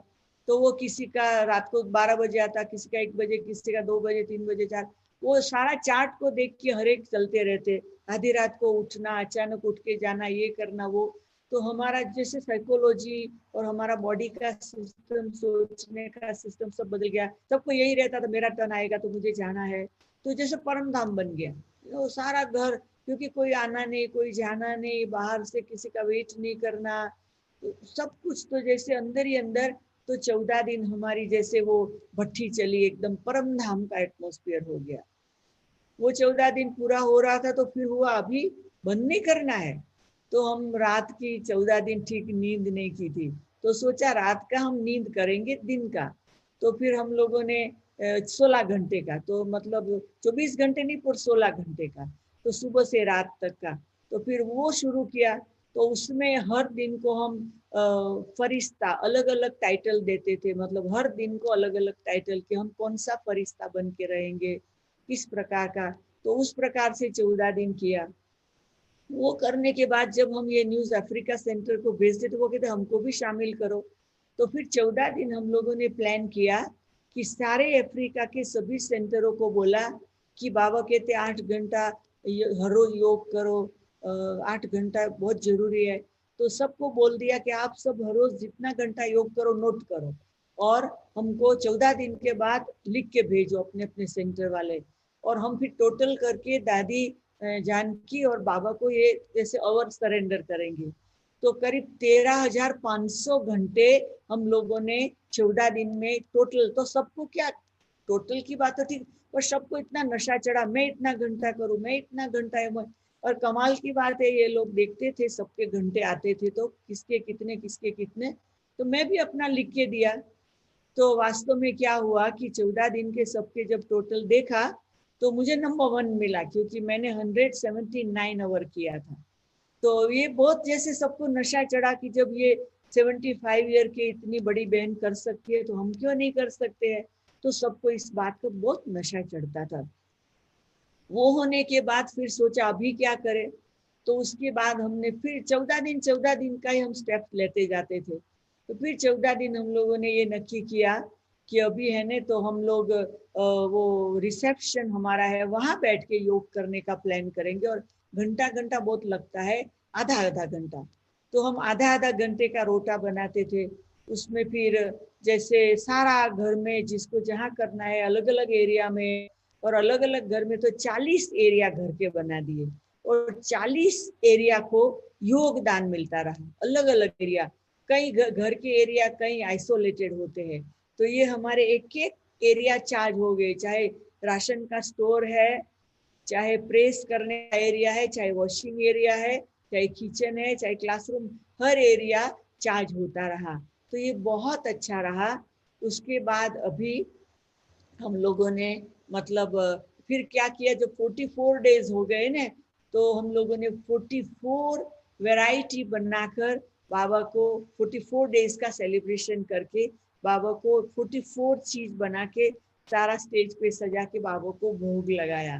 तो वो किसी का रात को 12 बजे आता, किसी का 1 बजे, किसी का 2 बजे, 3 बजे, 4, वो सारा चार्ट को देख के हर एक चलते रहते। आधी रात को उठना, अचानक उठ के जाना, ये करना वो। तो हमारा जैसे साइकोलॉजी और हमारा बॉडी का सिस्टम, सोचने का सिस्टम सब बदल गया। सबको यही रहता था मेरा टर्न आएगा तो मुझे जाना है, तो जैसे परम धाम बन गया। तो सारा घर, क्योंकि कोई आना नहीं, कोई जाना नहीं, बाहर से किसी का वेट नहीं करना, तो सब कुछ तो जैसे अंदर ही अंदर। तो 14 दिन हमारी जैसे वो भट्टी चली, एकदम परम धाम का एटमोस्फियर हो गया। वो 14 दिन पूरा हो रहा था, तो फिर हुआ अभी बंद नहीं करना है। तो हम रात की 14 दिन ठीक नींद नहीं की थी, तो सोचा रात का हम नींद करेंगे दिन का। तो फिर हम लोगों ने 16 घंटे का, तो मतलब 24 घंटे नहीं पर 16 घंटे का, तो सुबह से रात तक का। तो फिर वो शुरू किया। तो उसमें हर दिन को हम फरिश्ता अलग अलग टाइटल देते थे, मतलब हर दिन को अलग अलग टाइटल कि हम कौन सा फरिश्ता बन के रहेंगे, किस प्रकार का। तो उस प्रकार से 14 दिन किया। वो करने के बाद जब हम ये न्यूज अफ्रीका सेंटर को भेजते तो वो कहते हमको भी शामिल करो। तो फिर 14 दिन हम लोगों ने प्लान किया कि सारे अफ्रीका के सभी सेंटरों को बोला कि बाबा कहते 8 घंटा हर रोज योग करो, 8 घंटा बहुत जरूरी है। तो सबको बोल दिया कि आप सब हर रोज जितना घंटा योग करो नोट करो, और हमको 14 दिन के बाद लिख के भेजो अपने अपने सेंटर वाले। और हम फिर टोटल करके दादी जानकी और बाबा को ये जैसे अवर सरेंडर करेंगे। तो करीब 13,500 घंटे हम लोगों ने 14 दिन में टोटल। तो सबको क्या टोटल की बात होती, और सबको इतना नशा चढ़ा, मैं इतना घंटा करूं, मैं इतना घंटा है। और कमाल की बात है, ये लोग देखते थे सबके घंटे आते थे तो किसके कितने किसके कितने। तो मैं भी अपना लिख के दिया। तो वास्तव में क्या हुआ कि 14 दिन के सबके जब टोटल देखा तो मुझे नंबर 1 मिला, क्योंकि मैंने 179 आवर किया था। तो ये बहुत जैसे सबको नशा चढ़ा कि जब ये 75 ईयर के इतनी बड़ी बहन कर सकती है तो हम क्यों नहीं कर सकते हैं। तो सबको इस बात का बहुत नशा चढ़ता था। वो होने के बाद फिर सोचा अभी क्या करें, तो उसके बाद हमने फिर 14 दिन का ही हम स्टेप लेते जाते थे। तो फिर 14 दिन हम लोगों ने ये नक्की किया कि अभी है ना, तो हम लोग वो रिसेप्शन हमारा है वहां बैठ के योग करने का प्लान करेंगे, और घंटा घंटा बहुत लगता है, आधा आधा घंटा। तो हम आधा आधा घंटे का रोटा बनाते थे। उसमें फिर जैसे सारा घर में जिसको जहाँ करना है अलग अलग एरिया में, और अलग अलग घर में तो 40 एरिया घर के बना दिए, और 40 एरिया को योगदान मिलता रहा, अलग अलग एरिया। कई घर के एरिया कई आइसोलेटेड होते हैं, तो ये हमारे एक एक एरिया चार्ज हो गए, चाहे राशन का स्टोर है, चाहे प्रेस करने का एरिया है, चाहे वॉशिंग एरिया है, चाहे किचन है, चाहे क्लासरूम, हर एरिया चार्ज होता रहा। तो ये बहुत अच्छा रहा। उसके बाद अभी हम लोगों ने मतलब फिर क्या किया, जब 44 डेज हो गए ना, तो हम लोगों ने 44 वैरायटी बनाकर बाबा को 44 डेज का सेलिब्रेशन करके बाबा को 44 चीज बना के सारा स्टेज पे सजा के बाबा को भोग लगाया।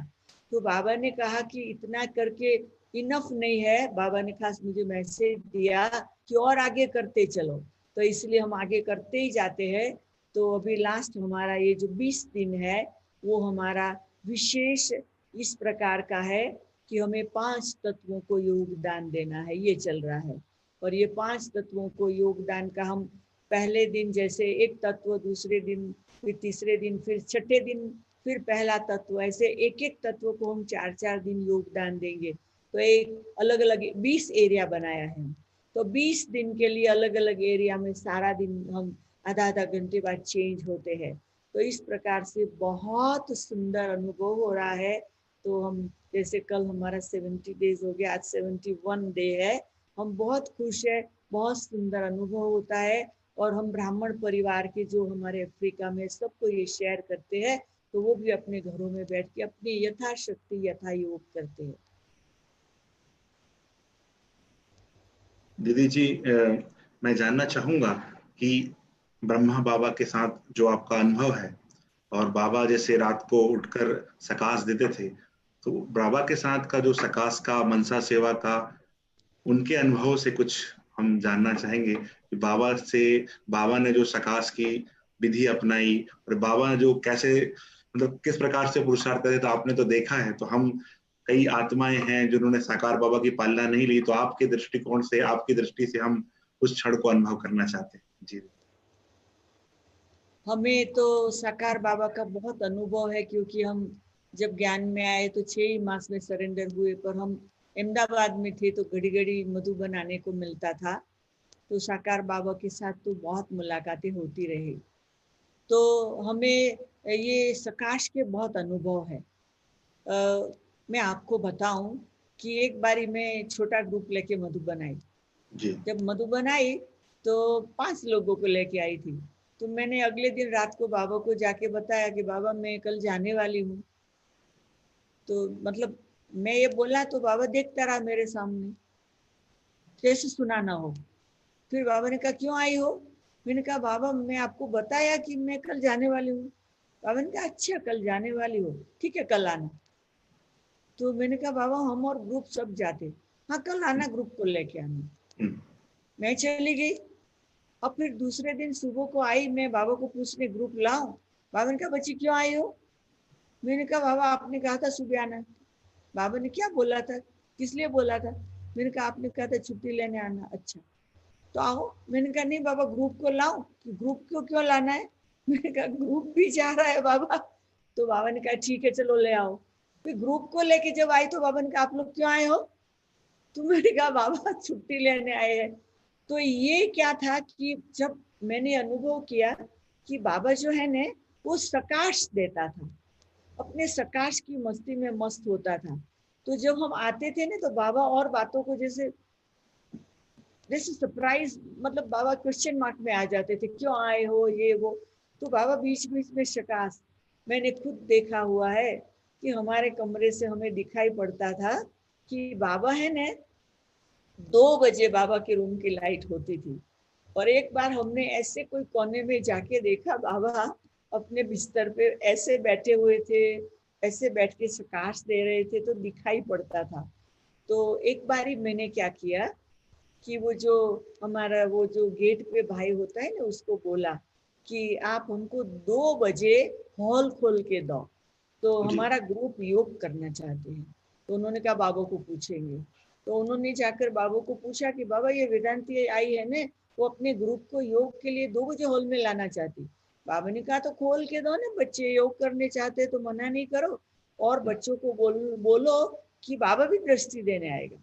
तो बाबा ने कहा कि इतना करके इनफ नहीं है, बाबा ने खास मुझे मैसेज दिया कि और आगे करते चलो, तो इसलिए हम आगे करते ही जाते हैं। तो अभी लास्ट हमारा ये जो 20 दिन है वो हमारा विशेष इस प्रकार का है कि हमें 5 तत्वों को योगदान देना है, ये चल रहा है। और ये 5 तत्वों को योगदान का हम पहले दिन जैसे एक तत्व, दूसरे दिन, फिर तीसरे दिन, फिर छठे दिन फिर पहला तत्व, ऐसे एक एक तत्व को हम 4-4 दिन योगदान देंगे। तो एक अलग अलग 20 एरिया बनाया है, तो 20 दिन के लिए अलग अलग एरिया में सारा दिन हम आधा आधा घंटे बाद चेंज होते हैं। तो इस प्रकार से बहुत सुंदर अनुभव हो रहा है। तो हम जैसे कल हमारा 70 डेज हो गया, आज 71 डे है, हम बहुत खुश है, बहुत सुंदर अनुभव होता है। और हम ब्राह्मण परिवार के जो हमारे अफ्रीका में सबको ये शेयर करते हैं, तो वो भी अपने घरों में बैठ के अपनी यथाशक्ति यथा योग करते हैं। दीदी जी, मैं जानना चाहूंगा कि ब्रह्मा बाबा के साथ जो आपका अनुभव है, और बाबा जैसे रात को उठकर सकाश देते थे, तो बाबा के साथ का जो सकाश का, मनसा सेवा का, उनके अनुभव से कुछ हम जानना चाहेंगे कि बाबा ने जो सकाश की विधि अपनाई, और बाबा ने जो कैसे, मतलब किस प्रकार से पुरुषार्थ करे, तो आपने तो देखा है। तो हम कई आत्माएं हैं जिन्होंने साकार बाबा की पालना नहीं ली, तो आपके दृष्टिकोण से, आपकी दृष्टि से हम उस क्षण को अनुभव करना चाहते हैं जी। हमें तो साकार बाबा का बहुत अनुभव है, क्योंकि हम जब ज्ञान में आए तो 6 ही मास में सरेंडर हुए, पर हम अहमदाबाद में थे तो घड़ी घड़ी मधुबन आने को मिलता था। तो साकार बाबा के साथ तो बहुत मुलाकातें होती रही। तो हमें ये सकाश के बहुत अनुभव है। मैं आपको बताऊं कि एक बारी मैं छोटा ग्रुप लेके मधुबन आई। जी। जब मधुबन आई तो 5 लोगों को लेके आई थी। तो मैंने अगले दिन रात को बाबा को जाके बताया कि बाबा मैं कल जाने वाली हूँ। तो मतलब मैं ये बोला तो बाबा देखता रहा मेरे सामने, जैसे सुना ना हो। फिर बाबा ने कहा क्यों आई हो? मैंने कहा बाबा मैं आपको बताया कि मैं कल जाने वाली हूँ। बाबा ने कहा अच्छा कल जाने वाली हो, ठीक है कल आना। तो मैंने कहा बाबा हम और ग्रुप सब जाते। हाँ कल आना, ग्रुप को लेके आना। हम्म। मैं चली गई। और फिर दूसरे दिन सुबह को आई, मैं बाबा को पूछने ग्रुप लाऊं। बाबा ने कहा बच्ची क्यों आई हो? मैंने कहा बाबा आपने कहा था सुबह आना। बाबा ने क्या बोला था, किस लिए बोला था? मैंने कहा आपने कहा था छुट्टी लेने आना। अच्छा तो आओ। मैंने कहा नहीं बाबा ग्रुप को लाऊं। कि ग्रुप को क्यों लाना है? मैंने कहा ग्रुप भी जा रहा है बाबा। तो बाबा ने कहा ठीक है चलो ले आओ। फिर ग्रुप को लेके जब आई तो बाबा ने कहा आप लोग क्यों आए हो? तो मैंने कहा बाबा छुट्टी लेने आए हैं। तो ये क्या था कि जब मैंने अनुभव किया कि बाबा जो है ना वो सकाश देता था, अपने सकाश की मस्ती में मस्त होता था। तो जब हम आते थे ना तो बाबा और बातों को जैसे जैसे सरप्राइज, मतलब बाबा क्वेश्चन मार्क में आ जाते थे, क्यों आए हो ये वो। तो बाबा बीच बीच में सकाश, मैंने खुद देखा हुआ है कि हमारे कमरे से हमें दिखाई पड़ता था कि बाबा है ना 2 बजे बाबा के रूम की लाइट होती थी। और एक बार हमने ऐसे कोई कोने में जाके देखा बाबा अपने बिस्तर पे ऐसे बैठे हुए थे, ऐसे बैठ के प्रकाश दे रहे थे तो दिखाई पड़ता था। तो एक बारी मैंने क्या किया कि वो जो हमारा वो जो गेट पे भाई होता है ना, उसको बोला कि आप हमको 2 बजे हॉल खोल के दो, तो जी हमारा ग्रुप योग करना चाहते हैं। तो उन्होंने कहा बाबा को पूछेंगे। तो उन्होंने जाकर बाबा को पूछा कि बाबा ये वेदांती आई है ना, वो अपने ग्रुप को योग के लिए 2 बजे हॉल में लाना चाहती। बाबा ने कहा तो खोल के दो ना, बच्चे योग करने चाहते तो मना नहीं करो, और बच्चों को बोलो कि बाबा भी दृष्टि देने आएगा।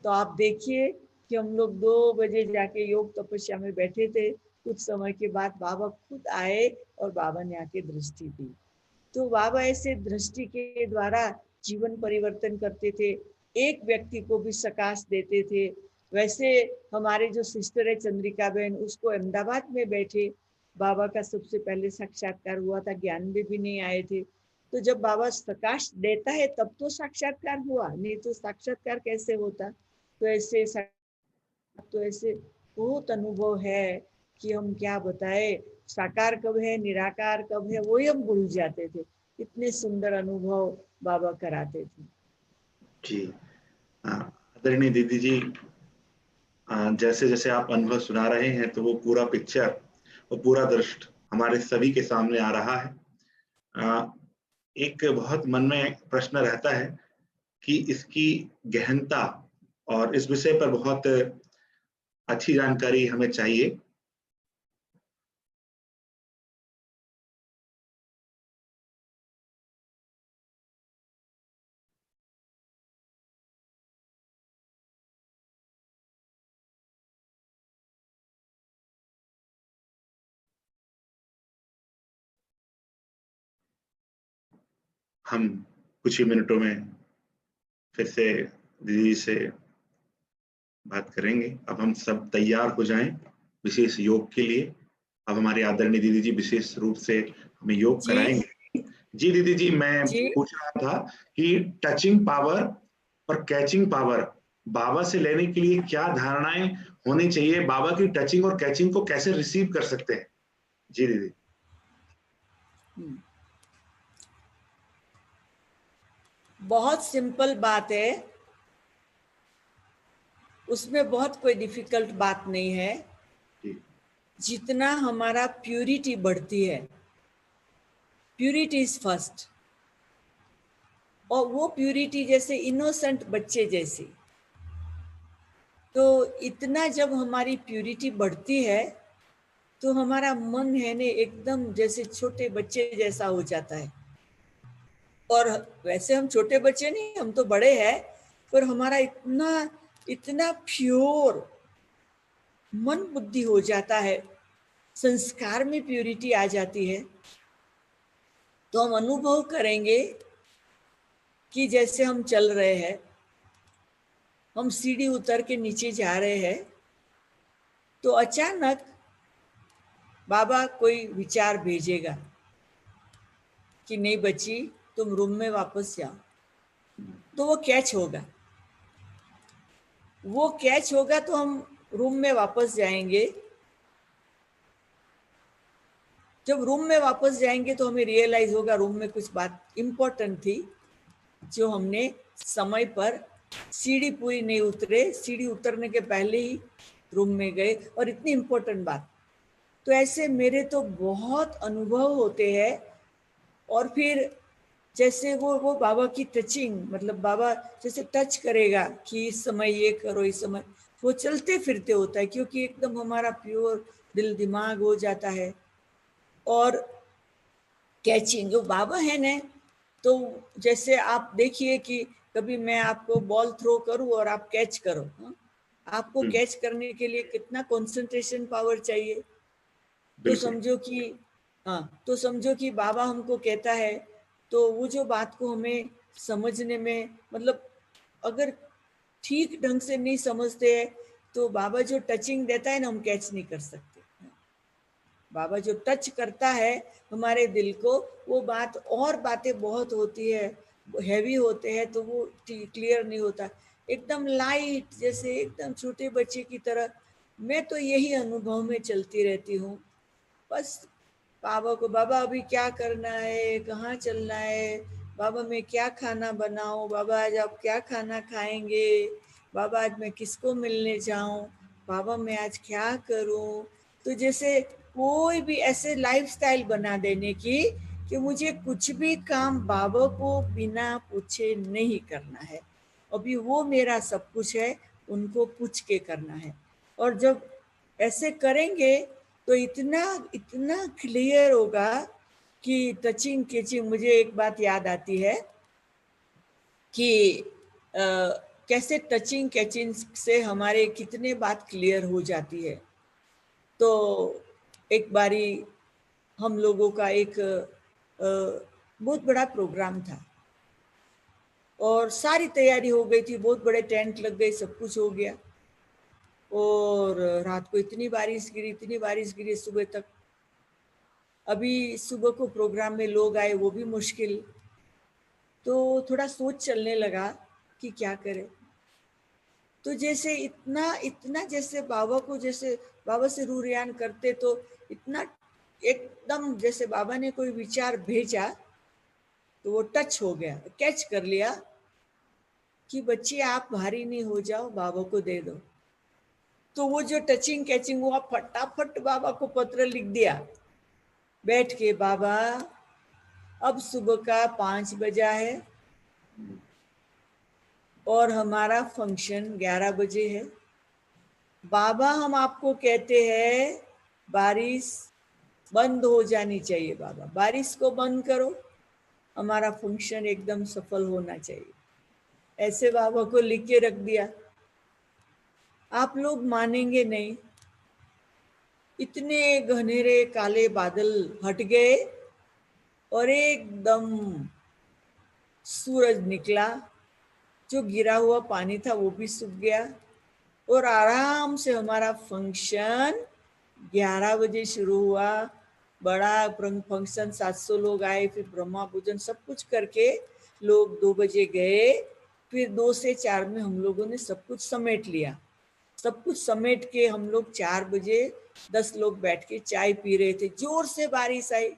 तो आप देखिए कि हम लोग 2 बजे जाके योग तपस्या में बैठे थे। कुछ समय के बाद बाबा खुद आए और बाबा ने आके दृष्टि दी। तो बाबा ऐसे दृष्टि के द्वारा जीवन परिवर्तन करते थे, एक व्यक्ति को भी प्रकाश देते थे। वैसे हमारे जो सिस्टर है चंद्रिका बहन, उसको अहमदाबाद में बैठे बाबा का सबसे पहले साक्षात्कार हुआ था, ज्ञान भी नहीं आए थे। तो जब बाबा प्रकाश देता है तब तो साक्षात्कार हुआ, नहीं तो साक्षात्कार कैसे होता। तो ऐसे बहुत अनुभव है कि हम क्या बताए, साकार कब है निराकार कब है वही हम भूल जाते थे। इतने सुंदर अनुभव बाबा कराते थे। जी। आदरणीय दीदी जी, जैसे जैसे आप अनुभव सुना रहे हैं तो वो पूरा पिक्चर, वो पूरा दृश्य हमारे सभी के सामने आ रहा है। एक बहुत मन में प्रश्न रहता है कि इसकी गहनता और इस विषय पर बहुत अच्छी जानकारी हमें चाहिए। हम कुछ ही मिनटों में फिर से दीदी से बात करेंगे। अब हम सब तैयार हो जाएं विशेष योग के लिए। अब हमारे आदरणीय दीदी जी विशेष रूप से हमें योग जी कराएंगे। जी दीदी जी, मैं जी। पूछ रहा था कि टचिंग पावर और कैचिंग पावर बाबा से लेने के लिए क्या धारणाएं होनी चाहिए, बाबा की टचिंग और कैचिंग को कैसे रिसीव कर सकते हैं? जी दीदी। बहुत सिंपल बात है, उसमें बहुत कोई डिफिकल्ट बात नहीं है। जी जितना हमारा प्यूरिटी बढ़ती है, प्यूरिटी इज फर्स्ट, और वो प्यूरिटी जैसे इनोसेंट बच्चे जैसी। तो इतना जब हमारी प्यूरिटी बढ़ती है तो हमारा मन है ने एकदम जैसे छोटे बच्चे जैसा हो जाता है। और वैसे हम छोटे बच्चे नहीं, हम तो बड़े हैं, पर हमारा इतना इतना प्योर मन बुद्धि हो जाता है, संस्कार में प्यूरिटी आ जाती है। तो हम अनुभव करेंगे कि जैसे हम चल रहे हैं, हम सीढ़ी उतर के नीचे जा रहे हैं, तो अचानक बाबा कोई विचार भेजेगा कि नहीं बच्ची, तुम रूम में वापस जाओ। तो वो कैच होगा, वो कैच होगा तो हम रूम में वापस जाएंगे। जब रूम में वापस जाएंगे तो हमें रियलाइज होगा रूम में कुछ बात इंपॉर्टेंट थी, जो हमने समय पर सीढ़ी पूरी नहीं उतरे, सीढ़ी उतरने के पहले ही रूम में गए, और इतनी इंपॉर्टेंट बात। तो ऐसे मेरे तो बहुत अनुभव होते हैं। और फिर जैसे वो बाबा की टचिंग, मतलब बाबा जैसे टच करेगा कि इस समय ये करो, इस समय वो चलते फिरते होता है, क्योंकि एकदम हमारा प्योर दिल दिमाग हो जाता है। और कैचिंग जो बाबा है ने, तो जैसे आप देखिए कि कभी मैं आपको बॉल थ्रो करूं और आप कैच करो, आपको कैच करने के लिए कितना कंसंट्रेशन पावर चाहिए। तो बिल्कुल। समझो कि तो समझो कि बाबा हमको कहता है, तो वो जो बात को हमें समझने में, मतलब अगर ठीक ढंग से नहीं समझते हैं तो बाबा जो टचिंग देता है ना, हम कैच नहीं कर सकते। बाबा जो टच करता है हमारे दिल को, वो बात, और बातें बहुत होती है, हैवी होते हैं तो वो क्लियर नहीं होता, एकदम लाइट जैसे एकदम छोटे बच्चे की तरह। मैं तो यही अनुभव में चलती रहती हूँ। बस बाबा को, बाबा अभी क्या करना है, कहाँ चलना है, बाबा मैं क्या खाना बनाऊं, बाबा आज आप क्या खाना खाएंगे, बाबा आज मैं किसको मिलने जाऊं, बाबा मैं आज क्या करूं। तो जैसे कोई भी ऐसे लाइफस्टाइल बना देने की कि मुझे कुछ भी काम बाबा को बिना पूछे नहीं करना है, अभी वो मेरा सब कुछ है, उनको पूछ के करना है। और जब ऐसे करेंगे तो इतना इतना क्लियर होगा कि टचिंग केचिंग। मुझे एक बात याद आती है कि कैसे टचिंग कैचिंग से हमारे कितने बात क्लियर हो जाती है। तो एक बारी हम लोगों का एक बहुत बड़ा प्रोग्राम था और सारी तैयारी हो गई थी, बहुत बड़े टेंट लग गए, सब कुछ हो गया। और रात को इतनी बारिश गिरी सुबह तक। अभी सुबह को प्रोग्राम में लोग आए, वो भी मुश्किल। तो थोड़ा सोच चलने लगा कि क्या करें। तो जैसे इतना इतना जैसे बाबा को, जैसे बाबा से रूरियान करते, तो इतना एकदम जैसे बाबा ने कोई विचार भेजा तो वो टच हो गया, कैच कर लिया कि बच्चे आप भारी नहीं हो जाओ, बाबा को दे दो। तो वो जो टचिंग कैचिंग हुआ, फटाफट बाबा को पत्र लिख दिया बैठ के, बाबा अब सुबह का 5 बजा है और हमारा फंक्शन 11 बजे है। बाबा हम आपको कहते हैं बारिश बंद हो जानी चाहिए, बाबा बारिश को बंद करो, हमारा फंक्शन एकदम सफल होना चाहिए। ऐसे बाबा को लिख के रख दिया। आप लोग मानेंगे नहीं, इतने घनेरे काले बादल हट गए और एकदम सूरज निकला, जो गिरा हुआ पानी था वो भी सूख गया और आराम से हमारा फंक्शन 11 बजे शुरू हुआ। बड़ा फंक्शन, 700 लोग आए, फिर ब्रह्मा पूजन सब कुछ करके लोग 2 बजे गए। फिर 2 से 4 में हम लोगों ने सब कुछ समेट लिया। सब कुछ समेट के हम लोग 4 बजे 10 लोग बैठ के चाय पी रहे थे, जोर से बारिश आई।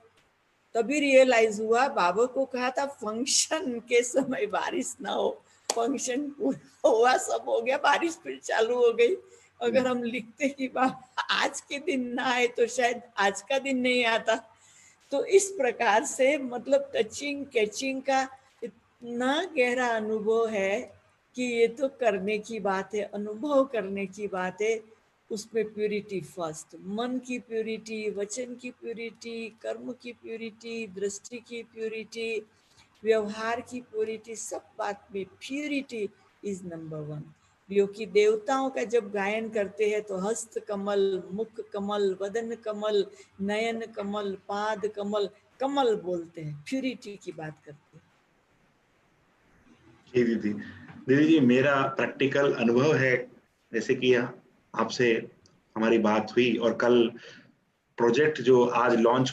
तभी रियलाइज हुआ, बाबा को कहा था फंक्शन के समय बारिश ना हो, फंक्शन पूरा हुआ, सब हो गया, बारिश फिर चालू हो गई। अगर हम लिखते कि बाबा आज के दिन ना आए तो शायद आज का दिन नहीं आता। तो इस प्रकार से मतलब टचिंग कैचिंग का इतना गहरा अनुभव है कि ये तो करने की बात है, अनुभव करने की बात है। उसमें प्यूरिटी फर्स्ट, मन की प्यूरिटी, वचन की प्यूरिटी, कर्म की प्यूरिटी, दृष्टि की प्यूरिटी, व्यवहार की प्यूरिटी, सब बात में प्यूरिटी इज नंबर 1। क्योंकि देवताओं का जब गायन करते हैं तो हस्त कमल, मुख कमल, वदन कमल, नयन कमल, पाद कमल, कमल बोलते हैं, प्यूरिटी की बात करते हैं। जी दीदी, दीदी जी मेरा प्रैक्टिकल अनुभव है, जैसे कि आपसे हमारी बात हुई और कल प्रोजेक्ट जो आज लॉन्च